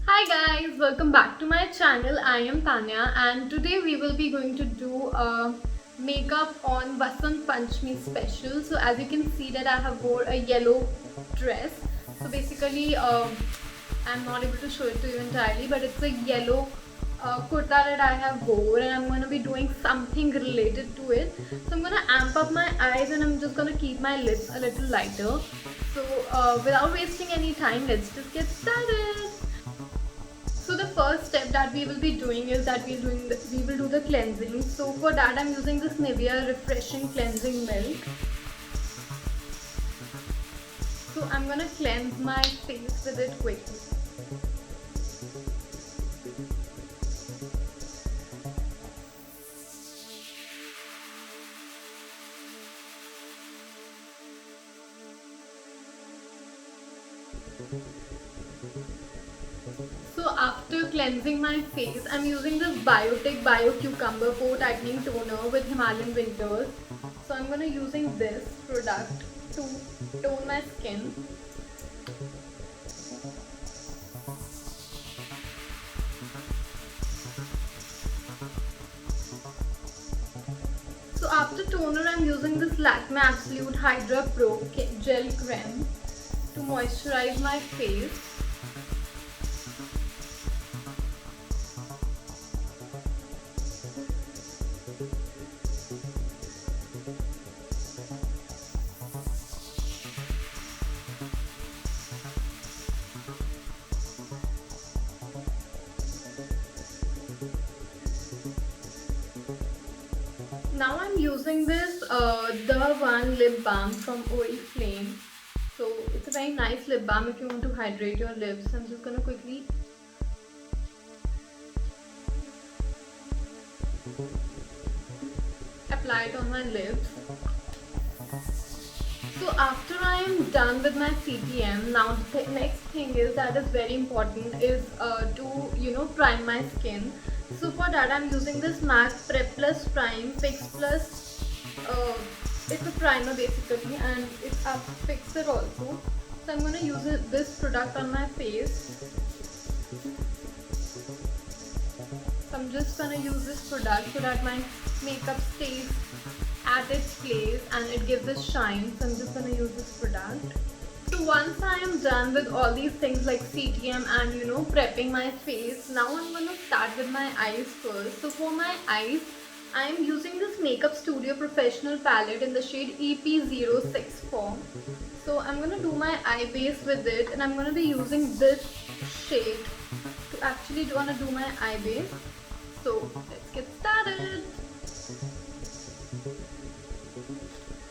Hi guys, welcome back to my channel. I am Tanya and today we will be going to do a makeup on Vasant Panchami special. So as you can see that I have wore a yellow dress. So basically I'm not able to show it to you entirely, but it's a yellow kurta that I have wore and I'm going to be doing something related to it. So I'm going to amp up my eyes and I'm just going to keep my lips a little lighter. So without wasting any time, let's just get started. So the first step that we will be doing is that we will do the cleansing. So for that I'm using this Nivea refreshing cleansing milk. So I'm gonna cleanse my face with it quickly. So after cleansing my face, I'm using this Biotic Bio Cucumber Pore Tightening Toner with Himalayan Winters. So I'm gonna using this product to tone my skin. So after toner, I'm using this Lakme Absolute Hydra Pro Gel Creme to moisturize my face. Now I'm using this The One lip balm from Oriflame. So it's a very nice lip balm if you want to hydrate your lips. I'm just gonna quickly apply it on my lips. So after I am done with my CTM, now the next thing is that is very important is to prime my skin. So for that I'm using this MAC Prep Plus Prime Fix Plus. It's a primer basically and it's a fixer also. So I'm gonna use this product on my face. So I'm just gonna use this product so that my makeup stays at its place and it gives a shine. So I'm just gonna use this product. So once I am done with all these things like CTM and prepping my face, now I'm gonna start with my eyes first. So for my eyes, I am using this Makeup Studio Professional palette in the shade EP064. So I'm gonna do my eye base with it and I'm gonna be using this shade to actually do my eye base. So let's get started.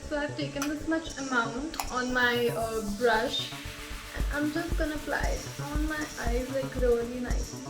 So I've taken this much amount on my brush and I'm just gonna apply it on my eyes like really nicely.